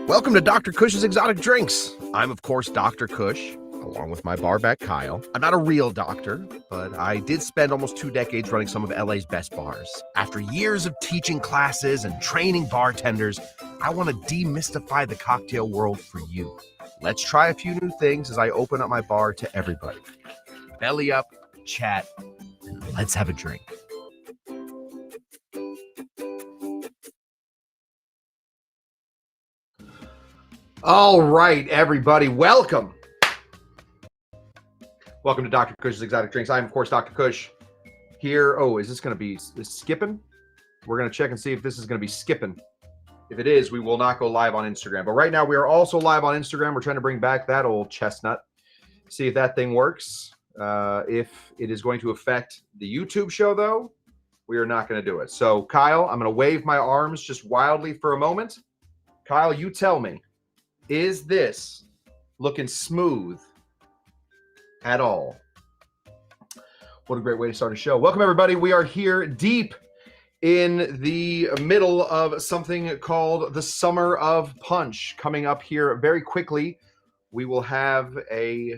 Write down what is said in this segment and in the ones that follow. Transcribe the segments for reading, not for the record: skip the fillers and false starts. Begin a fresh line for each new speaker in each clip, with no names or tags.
Welcome to Dr. Kush's Exotic Drinks. I'm, of course, Dr. Kush, along with my barback Kyle. I'm not a real doctor, but I did spend almost 2 decades running some of LA's best bars. After years of teaching classes and training bartenders, I want to demystify the cocktail world for you. Let's try a few new things as I open up my bar to everybody. Belly up, chat, and let's have a drink. All right, everybody, welcome. Welcome to Dr. Kush's Exotic Drinks. I'm, of course, Dr. Kush here. Oh, is this going to be skipping? We're going to check and see if this is going to be skipping. If it is, we will not go live on Instagram. But right now, we are also live on Instagram. We're trying to bring back that old chestnut. See if that thing works. If it is going to affect the YouTube show, though, we are not going to do it. So, Kyle, I'm going to wave my arms just wildly for a moment. Kyle, you tell me. Is this looking smooth at all? What a great way to start a show. Welcome, everybody. We are here deep in the middle of something called the Summer of Punch. Coming up here very quickly, we will have a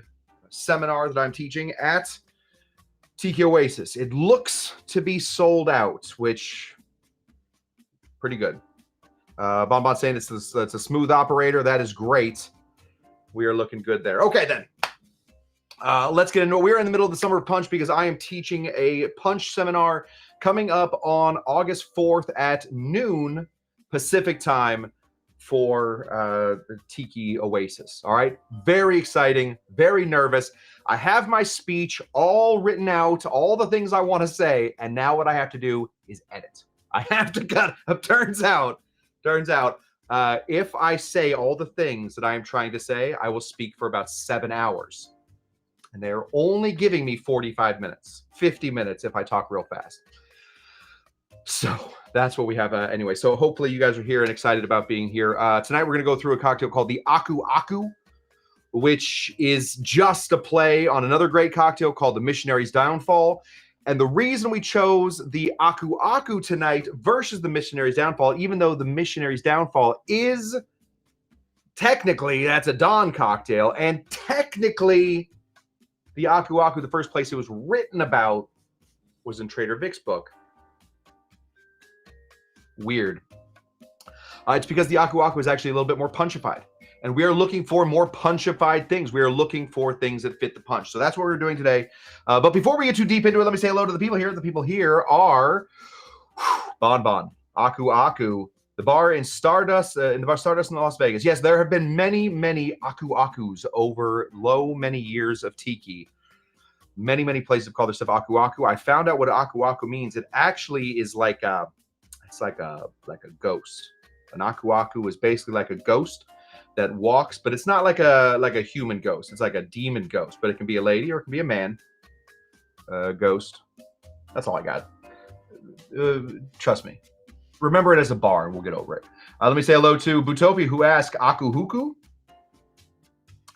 seminar that I'm teaching at Tiki Oasis. It looks to be sold out, which pretty good. Bon saying it's a smooth operator. That is great. We are looking good there. Okay, then. Let's get into it. We're in the middle of the Summer of Punch because I am teaching a punch seminar coming up on August 4th at noon Pacific time for the Tiki Oasis. All right. Very exciting. Very nervous. I have my speech all written out, all the things I want to say, and now what I have to do is edit. I have to cut. Turns out, if I say all the things that I am trying to say, I will speak for about 7 hours. And they're only giving me 45 minutes, 50 minutes if I talk real fast. So that's what we have anyway. So hopefully you guys are here and excited about being here. Tonight we're going to go through a cocktail called the Aku Aku, which is just a play on another great cocktail called the Missionary's Downfall. And the reason we chose the Aku Aku tonight versus the Missionary's Downfall, even though the Missionary's Downfall is technically, that's a Donn cocktail, and technically the Aku Aku, the first place it was written about was in Trader Vic's book. Weird. It's because the Aku Aku is actually a little bit more punch-ified. And we are looking for more punch-ified things. We are looking for things that fit the punch. So that's what we're doing today. But before we get too deep into it, let me say hello to the people here. The people here are Bon, Aku Aku, the bar in Stardust, in Las Vegas. Yes, there have been many, many Aku Akus over many years of Tiki. Many places have called their stuff Aku Aku. I found out what Aku Aku means. It actually is like a ghost. An Aku Aku is basically like a ghost that walks, but it's not like a human ghost. It's like a demon ghost, but it can be a lady or it can be a man ghost. That's all I got. Trust me. Remember it as a bar, and we'll get over it. Let me say hello to Butopi, who asked Aku Huku.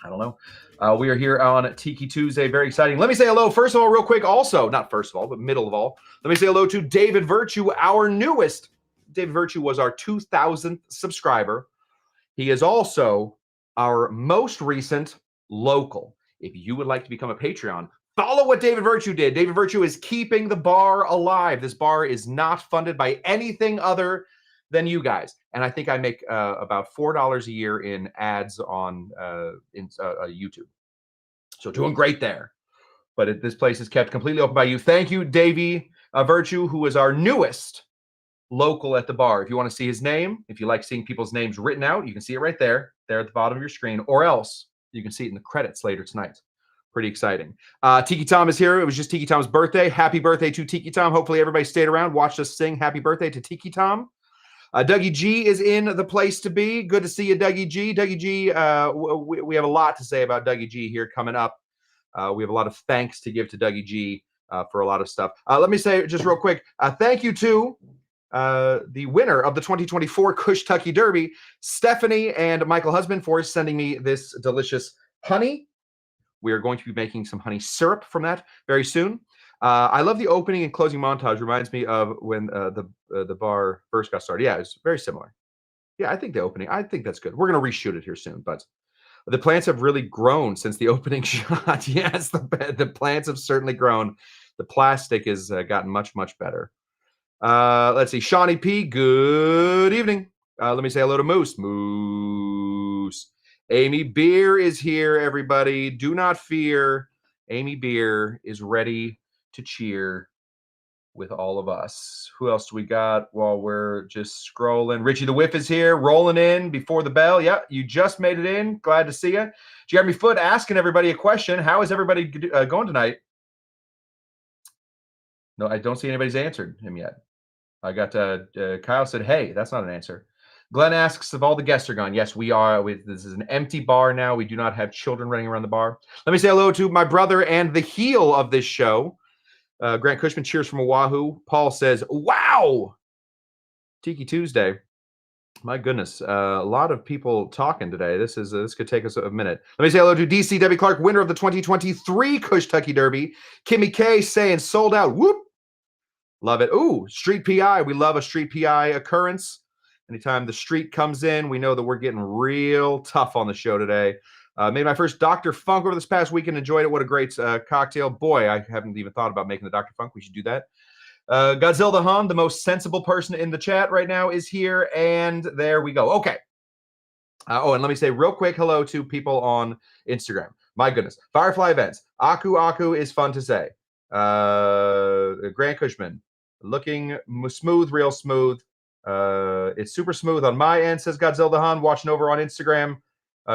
I don't know. We are here on Tiki Tuesday. Very exciting. Let me say hello, first of all, real quick. Also, not first of all, but middle of all. Let me say hello to David Virtue, our newest. David Virtue was our 2,000th subscriber. He is also our most recent local. If you would like to become a Patreon, follow what David Virtue did. David Virtue is keeping the bar alive. This bar is not funded by anything other than you guys. And I think I make about $4 a year in ads on YouTube. So doing great there. But this place is kept completely open by you. Thank you, Davey Virtue, who is our newest local at the bar. If you want to see his name, if you like seeing people's names written out, you can see it right there at the bottom of your screen, or else you can see it in the credits later tonight. Pretty exciting. Tiki Tom is here. It was just Tiki Tom's birthday. Happy birthday to Tiki Tom. Hopefully everybody stayed around, watched us sing happy birthday to Tiki Tom. Dougie G is in the place to be. Good to see you, Dougie G. Dougie G, we have a lot to say about Dougie G here coming up. We have a lot of thanks to give to Dougie G for a lot of stuff. Let me say just real quick, thank you to the winner of the 2024 Kush Tucky Derby, Stephanie and Michael Husband, for sending me this delicious honey. We are going to be making some honey syrup from that very soon. I love the opening and closing montage. Reminds me of when the bar first got started. Yeah, it's very similar. Yeah, I think the opening, I think that's good. We're going to reshoot it here soon, but the plants have really grown since the opening shot. Yes, the plants have certainly grown. The plastic has gotten much, much better. Let's see. Shawnee P, good evening. Let me say hello to Moose. Moose. Amy Beer is here, everybody. Do not fear. Amy Beer is ready to cheer with all of us. Who else do we got while we're just scrolling? Richie the Whiff is here, rolling in before the bell. Yeah, you just made it in. Glad to see you. Jeremy Foote asking everybody a question. How is everybody going tonight? No, I don't see anybody's answered him yet. I got Kyle said, hey, that's not an answer. Glenn asks if all the guests are gone. Yes, we are. This is an empty bar now. We do not have children running around the bar. Let me say hello to my brother and the heel of this show. Grant Cushman cheers from Oahu. Paul says, wow. Tiki Tuesday. My goodness, a lot of people talking today. This could take us a minute. Let me say hello to DC Debbie Clark, winner of the 2023 Kush-Tucky Derby. Kimmy K saying sold out. Whoop. Love it. Ooh, Street PI. We love a Street PI occurrence. Anytime the street comes in, we know that we're getting real tough on the show today. Made my first Dr. Funk over this past weekend. Enjoyed it. What a great cocktail. Boy, I haven't even thought about making the Dr. Funk. We should do that. Godzilla the Hun, the most sensible person in the chat right now, is here. And there we go. Okay. And let me say real quick hello to people on Instagram. My goodness. Firefly Events. Aku is fun to say. Grant Cushman. Looking smooth, real smooth. It's super smooth on my end, says Godzilla the Hun, watching over on Instagram.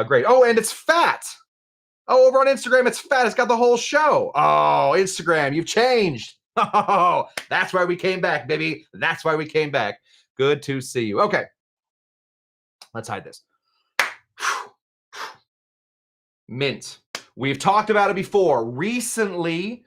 Great. Oh, and it's fat. Oh, over on Instagram, it's fat. It's got the whole show. Oh, Instagram, you've changed. Oh, that's why we came back, baby. That's why we came back. Good to see you. Okay. Let's hide this. Mint. We've talked about it before. Recently,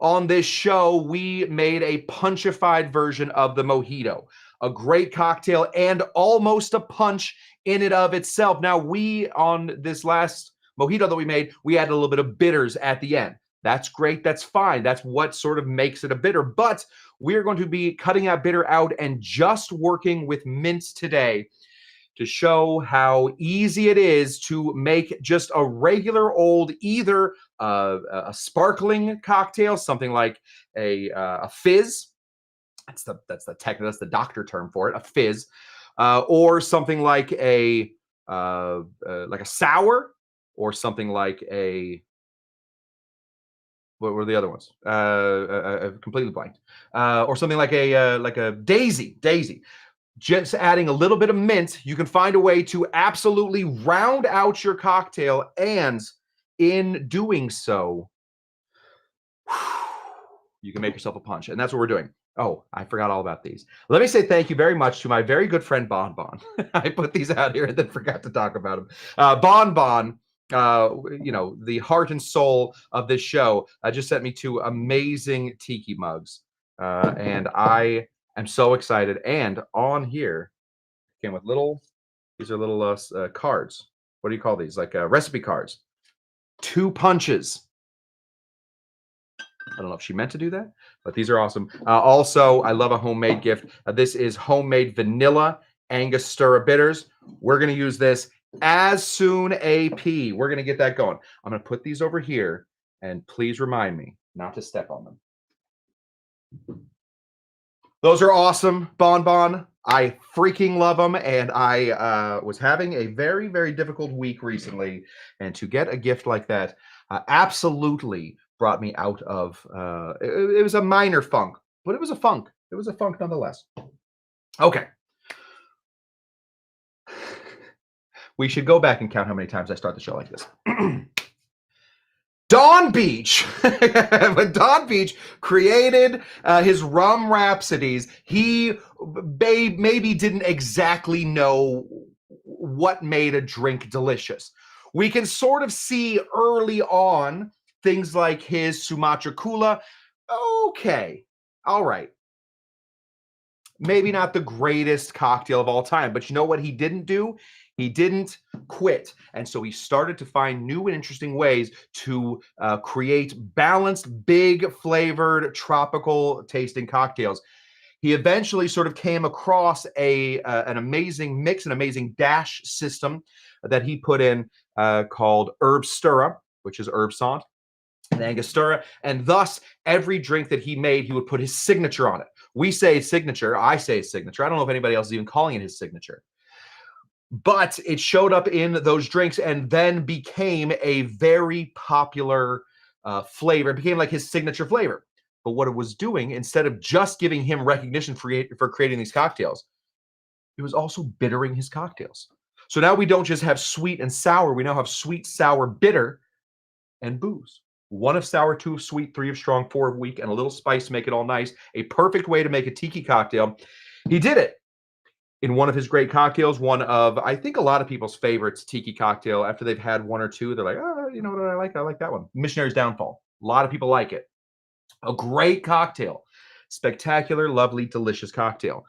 on this show, we made a punch-ified version of the mojito. A great cocktail and almost a punch in and of itself. Now, on this last mojito that we made, we added a little bit of bitters at the end. That's great. That's fine. That's what sort of makes it a bitter. But we're going to be cutting that bitter out and just working with mints today to show how easy it is to make just a regular old, either a sparkling cocktail, something like a fizz. That's the doctor term for it, a fizz, or something like a sour, or something like what were the other ones? Completely blanked. Or something like a daisy. Just adding a little bit of mint, you can find a way to absolutely round out your cocktail, and in doing so, you can make yourself a punch. And that's what we're doing. Oh, I forgot all about these. Let me say thank you very much to my very good friend Bon Bon. I put these out here and then forgot to talk about them. Bon Bon, the heart and soul of this show, just sent me two amazing tiki mugs. And I am so excited. And on here came with these are little cards. What do you call these? Like recipe cards. 2 punches. I don't know if she meant to do that, but these are awesome. Also, I love a homemade gift. This is homemade vanilla Angostura bitters. We're going to use this as soon AP. We're going to get that going. I'm going to put these over here, and please remind me not to step on them. Those are awesome, Bon Bon. I freaking love them, and I was having a very, very difficult week recently, and to get a gift like that absolutely brought me out of, it was a minor funk, but it was a funk. It was a funk nonetheless. Okay. We should go back and count how many times I start the show like this. Donn Beach. When Donn Beach created his rum rhapsodies, he maybe didn't exactly know what made a drink delicious. We can sort of see early on things like his Sumatra Kula. Okay, all right. Maybe not the greatest cocktail of all time, but you know what he didn't do? He didn't quit. And so he started to find new and interesting ways to create balanced, big flavored, tropical tasting cocktails. He eventually sort of came across an amazing mix, an amazing dash system that he put in called Herb Stirra, which is herb sant and Angostura, and thus every drink that he made, he would put his signature on it. We say signature, I say signature. I don't know if anybody else is even calling it his signature. But it showed up in those drinks and then became a very popular flavor. It became like his signature flavor. But what it was doing, instead of just giving him recognition for creating these cocktails, it was also bittering his cocktails. So now we don't just have sweet and sour. We now have sweet, sour, bitter, and booze. 1 of sour, 2 of sweet, 3 of strong, 4 of weak, and a little spice to make it all nice. A perfect way to make a tiki cocktail. He did it in one of his great cocktails, one of, I think, a lot of people's favorites tiki cocktail. After they've had 1 or 2, they're like, oh, you know what I like? I like that one. Missionary's Downfall. A lot of people like it. A great cocktail. Spectacular, lovely, delicious cocktail.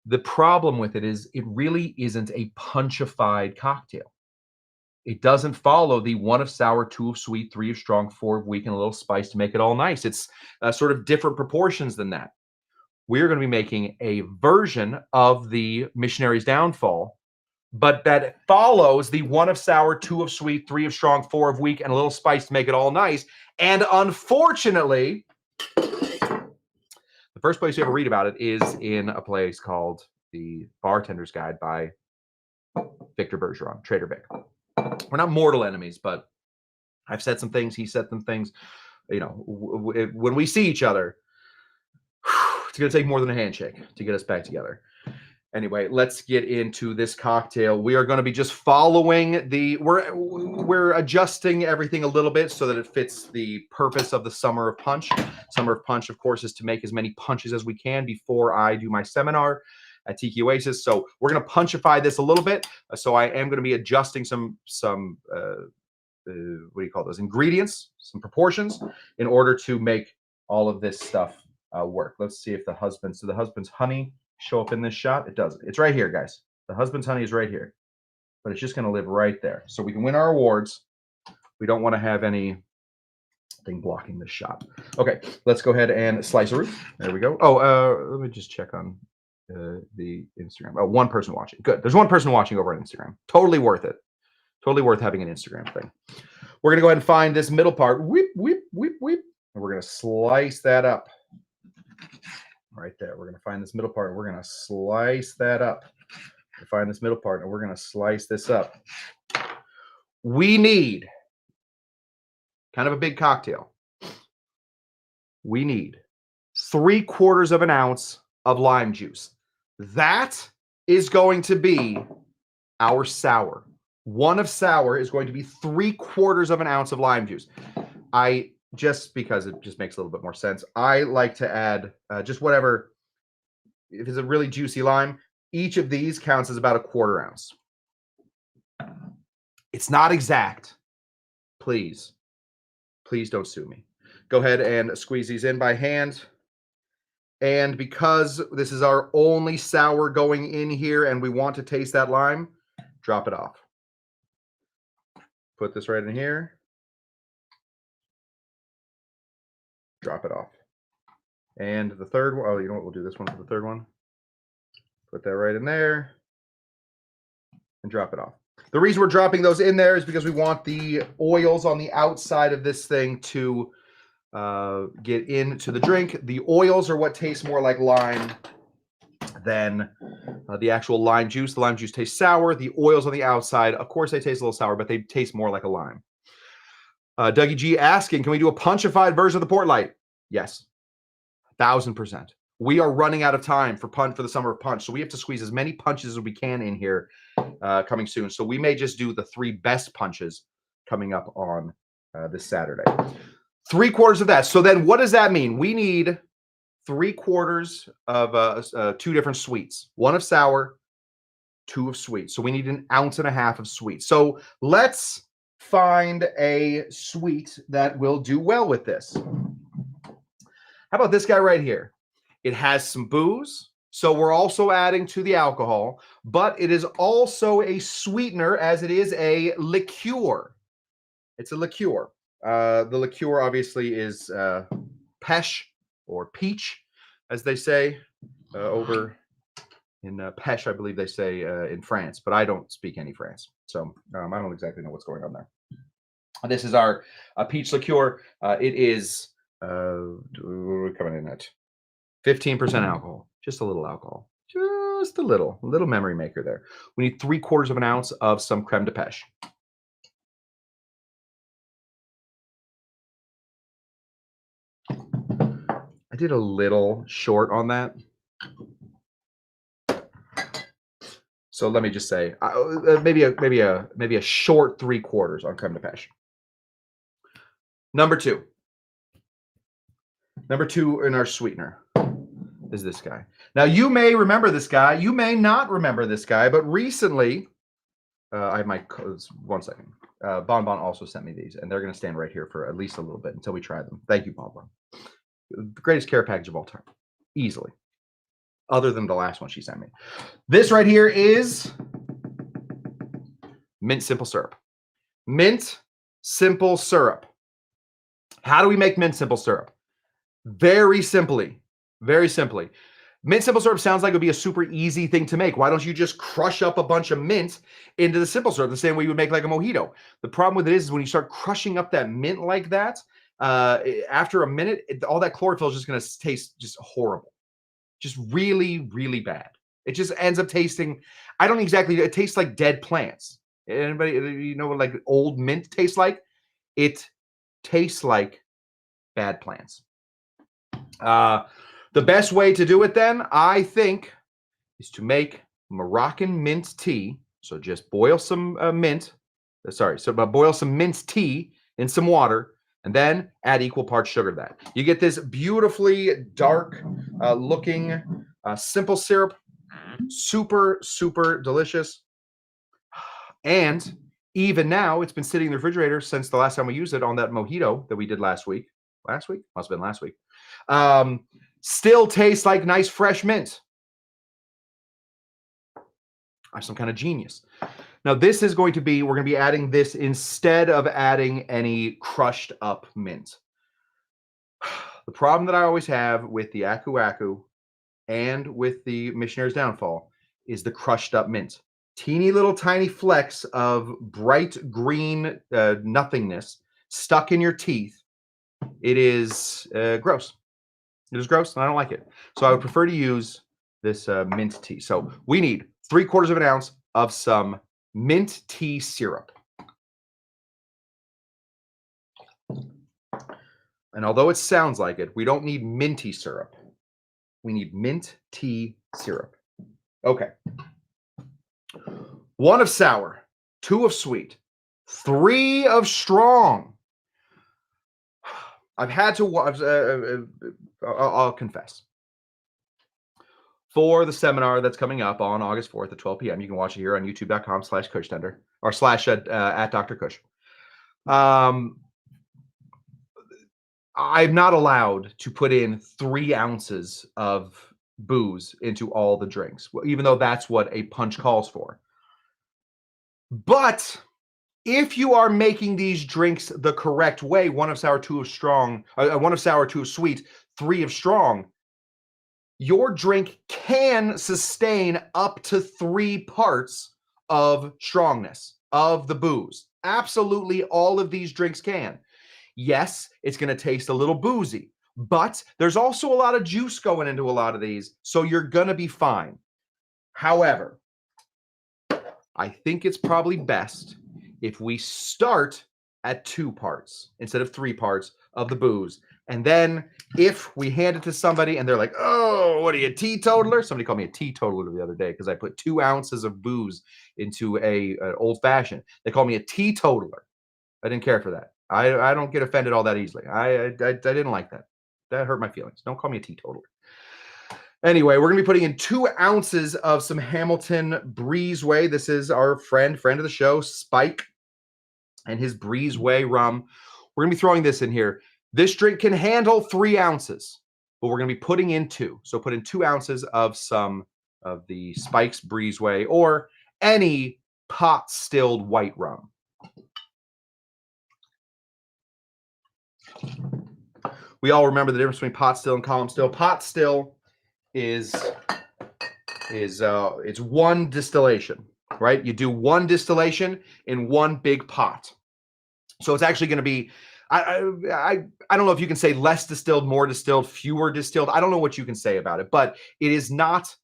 The problem with it is it really isn't a punch-ified cocktail. It doesn't follow the 1 of sour, 2 of sweet, 3 of strong, 4 of weak, and a little spice to make it all nice. It's sort of different proportions than that. We're going to be making a version of the Missionary's Downfall, but that follows the 1 of sour, 2 of sweet, 3 of strong, 4 of weak, and a little spice to make it all nice. And unfortunately, the first place you ever read about it is in a place called The Bartender's Guide by Victor Bergeron, Trader Vic. We're not mortal enemies, but I've said some things. He said some things. You know, when we see each other, it's going to take more than a handshake to get us back together. Anyway, let's get into this cocktail. We are going to be just following we're adjusting everything a little bit so that it fits the purpose of the Summer of Punch. Summer of Punch, of course, is to make as many punches as we can before I do my seminar at Tiki Oasis. So we're going to punch-ify this a little bit. So I am going to be adjusting some what do you call those? Ingredients, some proportions, in order to make all of this stuff work. Let's see if the husband's honey show up in this shot. It doesn't. It's right here, guys. The husband's honey is right here, but it's just going to live right there. So we can win our awards. We don't want to have anything blocking this shot. Okay, let's go ahead and slice a root. There we go. Oh, let me just check on the Instagram. Oh, 1 person watching. Good. There's 1 person watching over on Instagram. Totally worth it. Totally worth having an Instagram thing. We're going to go ahead and find this middle part. Whip, whip, whip, whip. And we're going to slice that up. Right there. We're going to find this middle part. And we're going to slice that up. Find this middle part. And we're going to slice this up. We need kind of a big cocktail. We need 3/4 of an ounce of lime juice. That is going to be our sour. 1 of sour is going to be 3/4 of an ounce of lime juice. Just because it just makes a little bit more sense, I like to add just whatever. If it's a really juicy lime, each of these counts as about 1/4 ounce. It's not exact. Please don't sue me. Go ahead and squeeze these in by hand. And because this is our only sour going in here and we want to taste that lime, drop it off. Put this right in here. Drop it off. And the third one, oh, you know what? We'll do this one for the third one. Put that right in there and drop it off. The reason we're dropping those in there is because we want the oils on the outside of this thing to get into the drink. The oils are what tastes more like lime than the actual lime juice. The lime juice tastes sour. The oils on the outside, of course, they taste a little sour, but they taste more like a lime. Dougie G asking, can we do a punch-ified version of the Port Light? Yes, 1000%. We are running out of time for the Summer of Punch, so we have to squeeze as many punches as we can in here coming soon. So we may just do the 3 best punches coming up on this Saturday. 3/4 of that. So then what does that mean? We need 3/4 of 2 different sweets. 1 of sour, 2 of sweet. So we need 1.5 ounces of sweet. So let's find a sweet that will do well with this. How about this guy right here? It has some booze, so we're also adding to the alcohol, but it is also a sweetener as it is a liqueur. It's a liqueur. The liqueur obviously is pesh or peach, as they say. over in Pêche, I believe they say in France, but I don't speak any France, so I don't exactly know what's going on there. This is our peach liqueur. It is coming in at 15% alcohol, just a little alcohol, just a little memory maker there. We need 3/4 of an ounce of some creme de pêche. I did a little short on that. So let me just say, maybe a short 3/4 on creme de pêche. Number two in our sweetener is this guy. Now you may remember this guy, you may not remember this guy, but recently, I have my codes. 1 second. Bon also sent me these, and they're going to stand right here for at least a little bit until we try them. Thank you, Bon. The greatest care package of all time, easily. Other than the last one she sent me. This right here is mint simple syrup. Mint simple syrup. How do we make mint simple syrup? Very simply. Mint simple syrup sounds like it would be a super easy thing to make. Why don't you just crush up a bunch of mint into the simple syrup the same way you would make like a mojito? The problem with it is when you start crushing up that mint like that, after a minute, all that chlorophyll is just going to taste just horrible. Just really, really bad. It just ends up tasting, I don't exactly, it tastes like dead plants. Anybody, you know what like old mint tastes like? It tastes like bad plants. The best way to do it then, I think, is to make Moroccan mint tea. So just boil some mint. Boil some mint tea in some water, and then add equal parts sugar to that. You get this beautifully dark looking simple syrup. Super, super delicious. And even now, it's been sitting in the refrigerator since the last time we used it on that mojito that we did last week. Last week? Must have been last week. Still tastes like nice fresh mint. I'm some kind of genius. Now this is going to be, we're going to be adding this instead of adding any crushed up mint. The problem that I always have with the Aku Aku and with the Missionary's Downfall is the crushed up mint. Teeny little tiny flecks of bright green nothingness stuck in your teeth. It is gross. It is gross, and I don't like it. So I would prefer to use this mint tea. So we need 3/4 of an ounce of some mint tea syrup. And although it sounds like it, we don't need minty syrup. We need mint tea syrup. Okay. 1 of sour, 2 of sweet, 3 of strong. I've had to, I'll confess. For the seminar that's coming up on August 4th at 12 p.m., you can watch it here on youtube.com/CushTender or / at Dr. Cush. I'm not allowed to put in 3 ounces of booze into all the drinks, even though that's what a punch calls for. But if you are making these drinks the correct way, 1 of sour, 2 of strong, 1 of sour, 2 of sweet, 3 of strong, your drink can sustain up to 3 parts of strongness of the booze. Absolutely all of these drinks can. Yes, it's going to taste a little boozy, but there's also a lot of juice going into a lot of these, so you're going to be fine. However, I think it's probably best if we start at 2 parts instead of 3 parts of the booze. And then if we hand it to somebody and they're like, oh, what are you, a teetotaler? Somebody called me a teetotaler the other day because I put 2 ounces of booze into an old fashioned. They called me a teetotaler. I didn't care for that. I don't get offended all that easily. I didn't like that. That hurt my feelings. Don't call me a teetotaler. Anyway, we're going to be putting in 2 ounces of some Hamilton Breezeway. This is our friend of the show, Spike, and his Breezeway rum. We're going to be throwing this in here. This drink can handle 3 ounces, but we're going to be putting in 2. So put in 2 ounces of some of the Spike's Breezeway or any pot-stilled white rum. We all remember the difference between pot still and column still. Pot still is it's one distillation, right? You do one distillation in one big pot. So it's actually going to be, I don't know if you can say less distilled, more distilled, fewer distilled. I don't know what you can say about it, but it is not,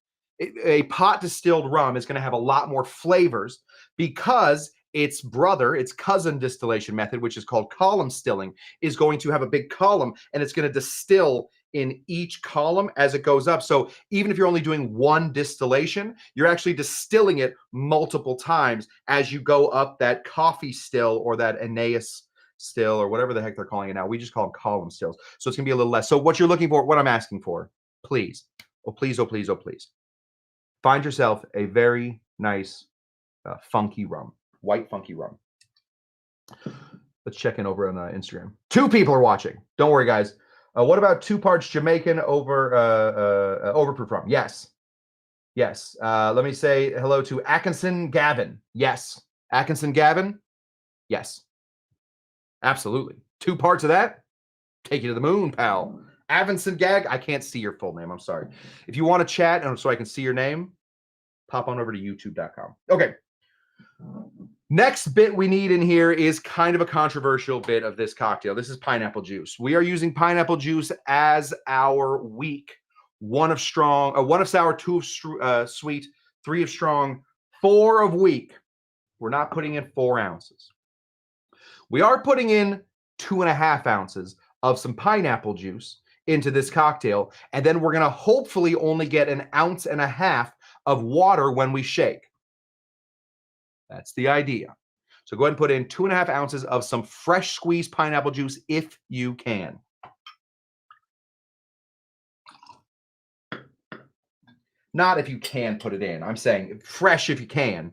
a pot distilled rum is going to have a lot more flavors because its brother, its cousin distillation method, which is called column stilling, is going to have a big column and it's going to distill in each column as it goes up. So even if you're only doing one distillation, you're actually distilling it multiple times as you go up that coffee still or that Aeneas still or whatever the heck they're calling it now. We just call them column stills. So it's going to be a little less. So what you're looking for, what I'm asking for, please, oh, please, oh, please, oh, please, find yourself a very nice funky rum, white funky rum. Let's check in over on Instagram. 2 people are watching. Don't worry, guys. What about 2 parts Jamaican over overproof rum? Yes. Yes. Let me say hello to Atkinson Gavin. Yes. Atkinson Gavin? Yes. Absolutely. 2 parts of that? Take you to the moon, pal. Avinson Gag? I can't see your full name. I'm sorry. If you want to chat and so I can see your name, pop on over to youtube.com. Okay. Next bit we need in here is kind of a controversial bit of this cocktail. This is pineapple juice. We are using pineapple juice as our weak. 1 of strong, 1 of sour, 2 of sweet, 3 of strong, 4 of weak. We're not putting in 4 ounces. We are putting in 2.5 ounces of some pineapple juice into this cocktail, and then we're going to hopefully only get 1.5 ounces of water when we shake. That's the idea. So go ahead and put in 2.5 ounces of some fresh squeezed pineapple juice if you can. Not if you can put it in. I'm saying fresh if you can.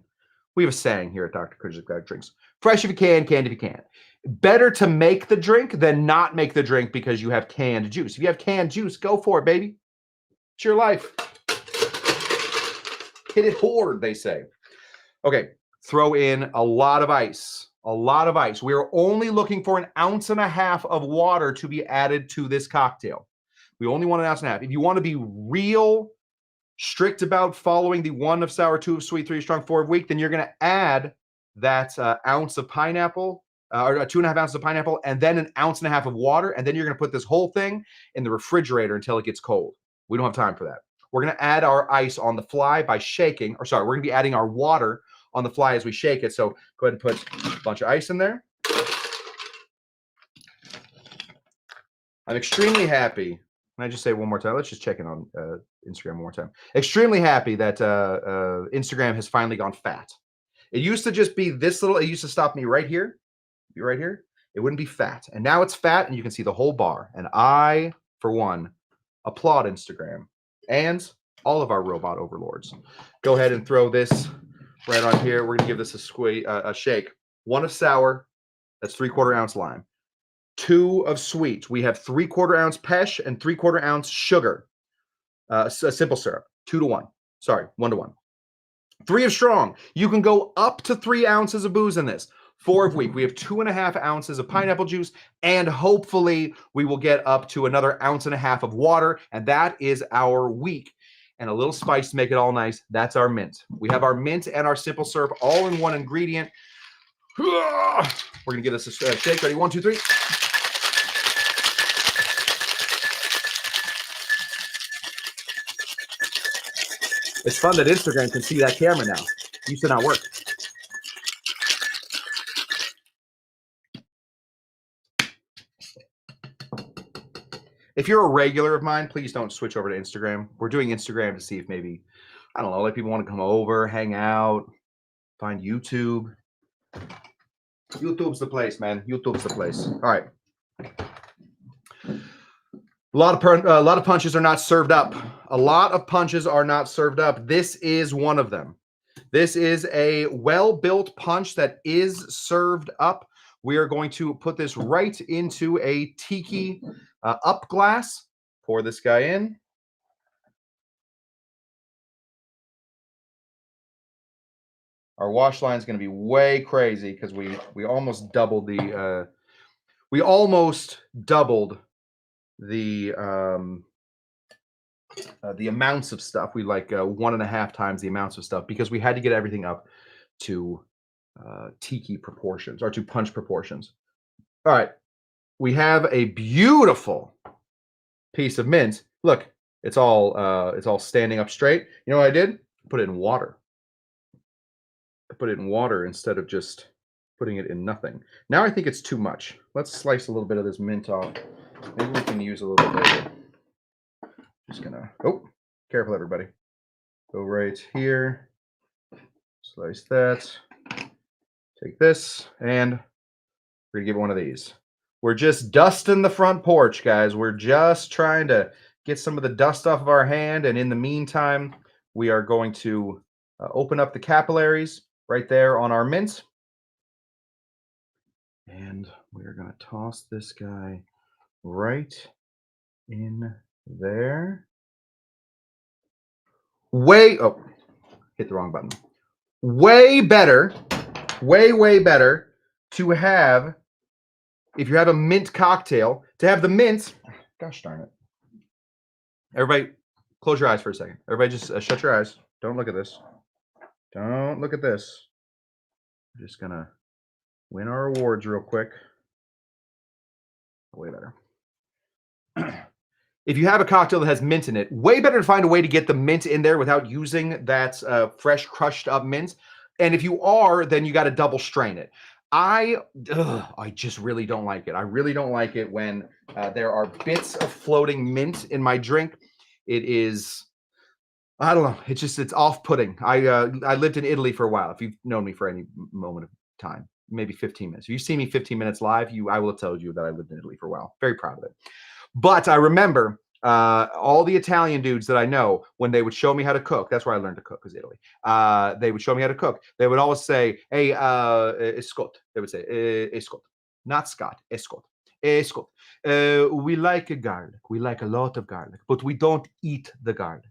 We have a saying here at Dr. Kush's Exotic Drinks. Fresh if you can, canned if you can. Better to make the drink than not make the drink because you have canned juice. If you have canned juice, go for it, baby. It's your life. Hit it hard, they say. Okay, throw in a lot of ice. A lot of ice. We are only looking for 1.5 ounces of water to be added to this cocktail. We only want 1.5 ounces. If you want to be real strict about following the 1 of sour, 2 of sweet, 3 of strong, 4 of weak, then you're going to add that ounce of pineapple, or 2.5 ounces of pineapple, and then 1.5 ounces of water, and then you're going to put this whole thing in the refrigerator until it gets cold. We don't have time for that. We're going to add our ice on the fly by shaking, or sorry, we're going to be adding our water on the fly as we shake it. So go ahead and put a bunch of ice in there. I'm extremely happy. Can I just say one more time? Let's just check in on Instagram one more time. Extremely happy that Instagram has finally gone fat. It used to just be this little, it used to stop me right here. Right here. It wouldn't be fat. And now it's fat and you can see the whole bar. And I, for one, applaud Instagram and all of our robot overlords. Go ahead and throw this right on here. We're going to give this a shake. 1 of sour. That's 3/4 ounce lime. 2 of sweet. We have 3/4 ounce pesh and 3/4 ounce sugar. A simple syrup. 2 to 1. Sorry, 1 to 1. 3 of strong. You can go up to 3 ounces of booze in this. 4 of weak. We have 2.5 ounces of pineapple juice, and hopefully we will get up to another 1.5 ounces of water, and that is our weak. And a little spice to make it all nice. That's our mint. We have our mint and our simple syrup all in one ingredient. We're going to give this a shake. Ready? 1, 2, 3. It's fun that Instagram can see that camera now. Used to not work. If you're a regular of mine, please don't switch over to Instagram. We're doing Instagram to see if maybe, I don't know, like people want to come over, hang out, find YouTube. YouTube's the place, man. YouTube's the place. All right. A lot of punches are not served up. A lot of punches are not served up. This is one of them. This is a well-built punch that is served up. We are going to put this right into a tiki up glass. Pour this guy in. Our wash line is going to be way crazy because we almost doubled the the the amounts of stuff. We like 1.5 times the amounts of stuff because we had to get everything up to tiki proportions or to punch proportions. All right, we have a beautiful piece of mint. Look, it's all standing up straight. You know what I did? Put it in water. I put it in water instead of just putting it in nothing. Now I think it's too much. Let's slice a little bit of this mint off. Maybe we can use a little bit later. Just gonna, oh, careful everybody. Go right here, slice that, take this, and we're gonna give it one of these. We're just dusting the front porch, guys. We're just trying to get some of the dust off of our hand, and in the meantime, we are going to open up the capillaries right there on our mint. And we're gonna toss this guy right in there. Oh, hit the wrong button. Way better, way better to have, if you have a mint cocktail, to have the mint, gosh darn it. Everybody, close your eyes for a second. Everybody just shut your eyes. Don't look at this. Don't look at this. We're just gonna win our awards real quick. Way better. If you have a cocktail that has mint in it, way better to find a way to get the mint in there without using that fresh crushed up mint. And if you are, then you got to double strain it. I just really don't like it. I really don't like it when there are bits of floating mint in my drink. It is, I don't know. It's off-putting. I lived in Italy for a while. If you've known me for any moment of time, maybe 15 minutes. If you see me 15 minutes live, I will have told you that I lived in Italy for a while. Very proud of it. But I remember all the Italian dudes that I know, when they would show me how to cook, that's where I learned to cook, was Italy. They would show me how to cook. They would always say, hey, escot. They would say, escot. Not Scott, escot. Escot. We like garlic. We like a lot of garlic, but we don't eat the garlic.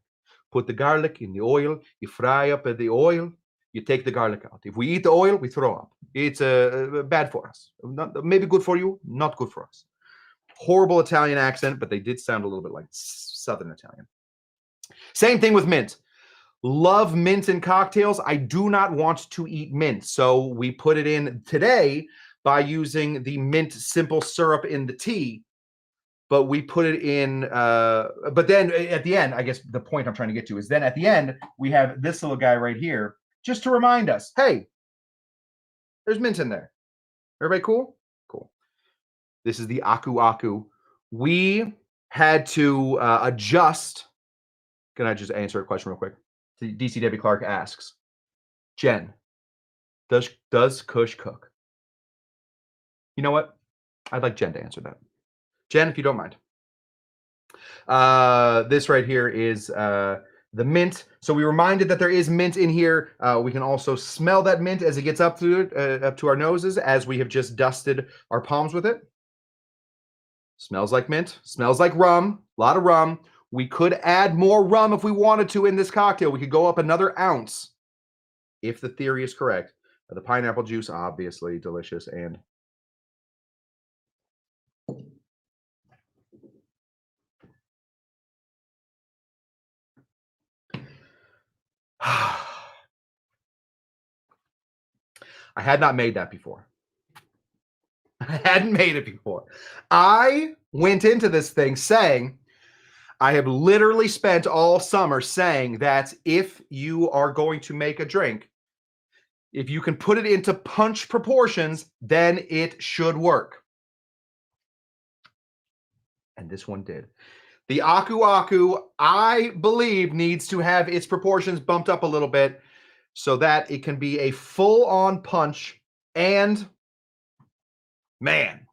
Put the garlic in the oil. You fry up the oil. You take the garlic out. If we eat the oil, we throw up. It's bad for us. Maybe good for you, not good for us. Horrible Italian accent, but they did sound a little bit like Southern Italian. Same thing with mint. Love mint in cocktails. I do not want to eat mint. So we put it in today by using the mint simple syrup in the tea. But we put it in, but then at the end, I guess the point I'm trying to get to is then at the end, we have this little guy right here, just to remind us, hey, there's mint in there. Everybody cool? Cool. This is the Aku Aku. We had to adjust. Can I just answer a question real quick? DCW Clark asks, Jen, does Kush cook? You know what? I'd like Jen to answer that. Jen, if you don't mind. This right here is the mint. So we reminded that there is mint in here. We can also smell that mint as it gets up to our noses, as we have just dusted our palms with it. Smells like mint. Smells like rum. A lot of rum. We could add more rum if we wanted to in this cocktail. We could go up another ounce if the theory is correct. The pineapple juice, obviously delicious. And I had not made that before. I hadn't made it before. I went into this thing saying, I have literally spent all summer saying that if you are going to make a drink, if you can put it into punch proportions, then it should work. And this one did. The Aku Aku, I believe, needs to have its proportions bumped up a little bit so that it can be a full-on punch. And man,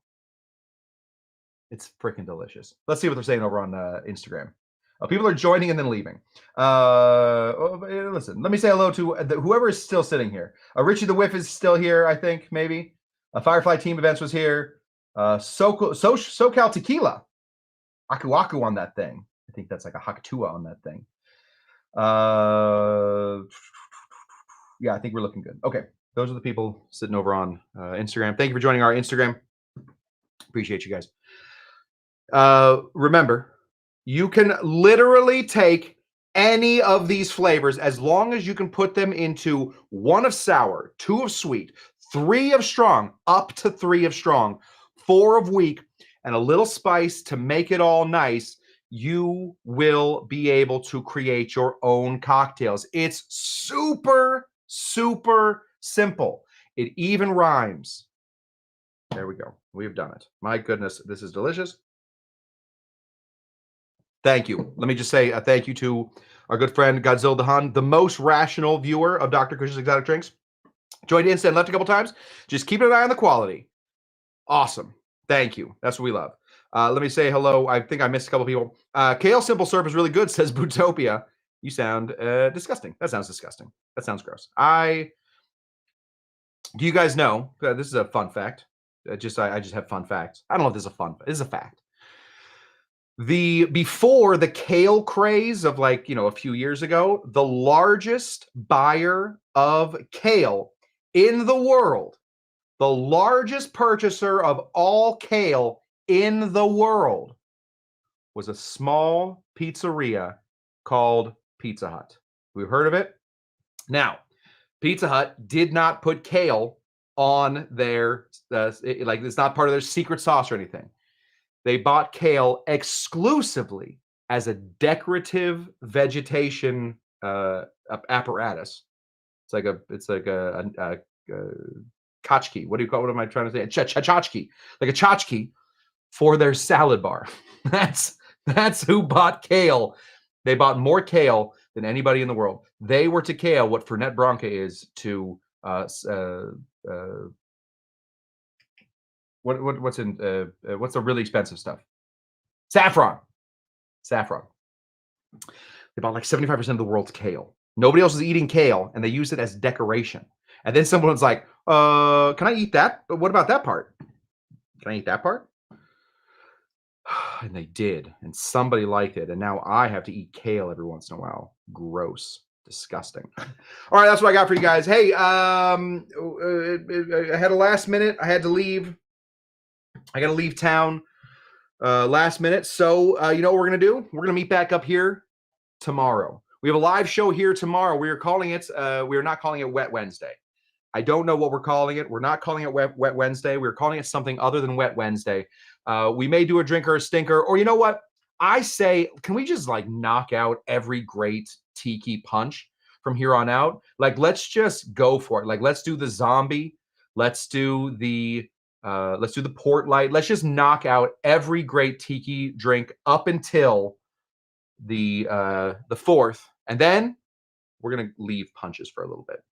it's freaking delicious. Let's see what they're saying over on Instagram. People are joining and then leaving. Listen, let me say hello to whoever is still sitting here. Richie the Whiff is still here, I think, maybe. Firefly Team Events was here. SoCal Tequila. Aku Aku on that thing. I think that's like a Hakatua on that thing. Yeah, I think we're looking good. Okay, those are the people sitting over on Instagram. Thank you for joining our Instagram. Appreciate you guys. Remember, You can literally take any of these flavors as long as you can put them into 1 of sour, 2 of sweet, 3 of strong, up to 3 of strong, 4 of weak, and a little spice to make it all nice. You will be able to create your own cocktails. It's super, super simple. It even rhymes. There we go. We've done it. My goodness, this is delicious. Thank you. Let me just say a thank you to our good friend Godzilla the Hun, the most rational viewer of Dr. Kush's Exotic Drinks. Joined in, said left a couple times. Just keeping an eye on the quality. Awesome. Thank you. That's what we love. Let me say hello. I think I missed a couple people. Kale Simple Syrup is really good, says Bootopia. You sound disgusting. That sounds disgusting. That sounds gross. Do you guys know? This is a fun fact. I just have fun facts. I don't know if this is a fun. This is a fact. Before the kale craze of a few years ago, the largest buyer of kale in the world, the largest purchaser of all kale in the world was a small pizzeria called Pizza Hut. We've heard of it. Now, Pizza Hut did not put kale on their, it's not part of their secret sauce or anything. They bought kale exclusively as a decorative vegetation apparatus. It's like a tchotchke. What am I trying to say? Tchotchke. Like a tchotchke for their salad bar. That's who bought kale. They bought more kale than anybody in the world. They were to kale what Fernet Branca is to what's the really expensive stuff? Saffron. They bought like 75% of the world's kale. Nobody else is eating kale, and they use it as decoration. And then someone's like, can I eat that? But what about that part? Can I eat that part? And they did, and somebody liked it, and now I have to eat kale every once in a while. Gross. Disgusting. All right, that's what I got for you guys. Hey, I had a last minute. I had to leave. I got to leave town last minute. So you know what we're going to do? We're going to meet back up here tomorrow. We have a live show here tomorrow. We are calling it, we are not calling it Wet Wednesday. I don't know what we're calling it. We're not calling it Wet Wednesday. We're calling it something other than Wet Wednesday. We may do a drinker or stinker, or you know what? I say, can we just knock out every great tiki punch from here on out? Let's just go for it. Let's do the zombie. Let's do the port light. Let's just knock out every great tiki drink up until the 4th, and then we're gonna leave punches for a little bit.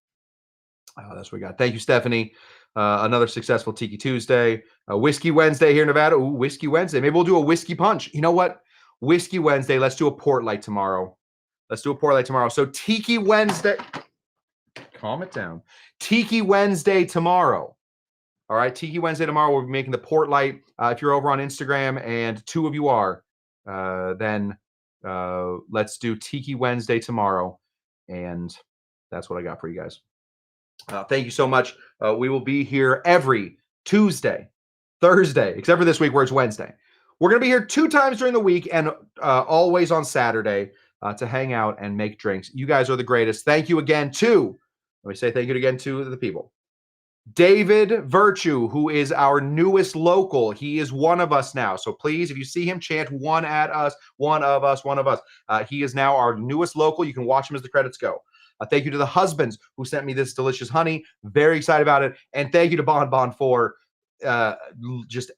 That's what we got. Thank you, Stephanie. Another successful Tiki Tuesday. Whiskey Wednesday here in Nevada. Ooh, Whiskey Wednesday. Maybe we'll do a whiskey punch. You know what? Whiskey Wednesday. Let's do a port light tomorrow. So Tiki Wednesday. Calm it down. Tiki Wednesday tomorrow. All right, Tiki Wednesday tomorrow. We'll be making the port light. If you're over on Instagram, and 2 of you are, then let's do Tiki Wednesday tomorrow. And that's what I got for you guys. Thank you so much. We will be here every Tuesday, Thursday, except for this week where it's Wednesday. We're going to be here 2 times during the week and always on Saturday to hang out and make drinks. You guys are the greatest. Thank you again to, let me say thank you again to the people. David Virtue, who is our newest local. He is one of us now. So please, if you see him, chant one at us, one of us, one of us. He is now our newest local. You can watch him as the credits go. Thank you to the husbands who sent me this delicious honey. Very excited about it. And thank you to Bon for just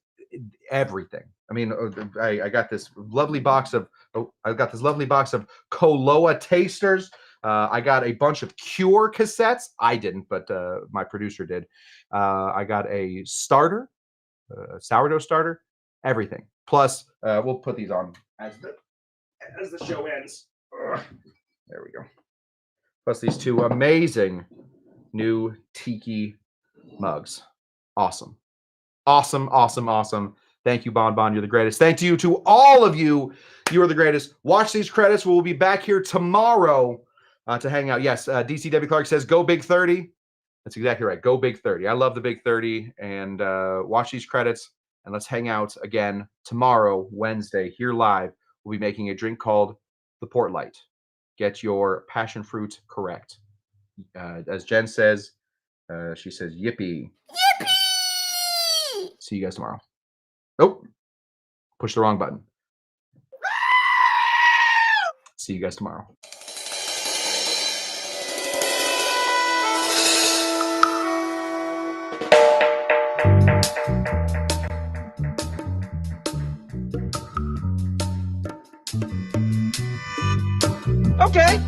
everything. I mean, I got this lovely box of Koloa tasters. I got a bunch of Cure cassettes. I didn't, but my producer did. I got a starter, a sourdough starter, everything. Plus, we'll put these on as the show ends. There we go. Plus these 2 amazing new Tiki mugs. Awesome. Thank you, Bon. You're the greatest. Thank you to all of you. You are the greatest. Watch these credits. We'll be back here tomorrow to hang out. Yes, DC Debbie Clark says, go Big 30. That's exactly right. Go Big 30. I love the Big 30. And watch these credits. And let's hang out again tomorrow, Wednesday, here live we'll be making a drink called the Port Light. Get your passion fruit correct. As Jen says, she says, yippee. Yippee! See you guys tomorrow. Nope. Push the wrong button. See you guys tomorrow. Okay.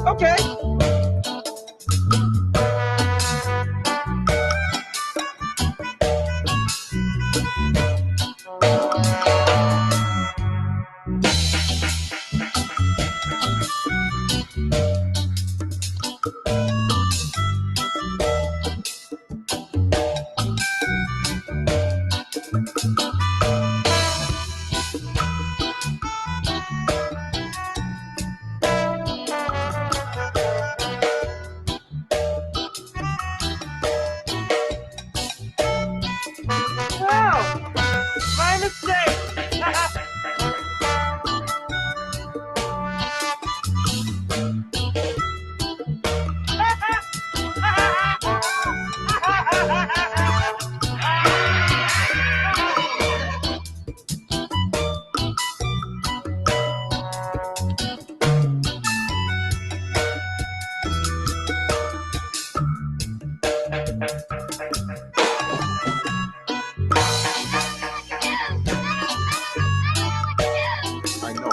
Okay. My mistake. I know.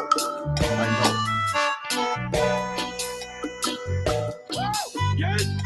Yes.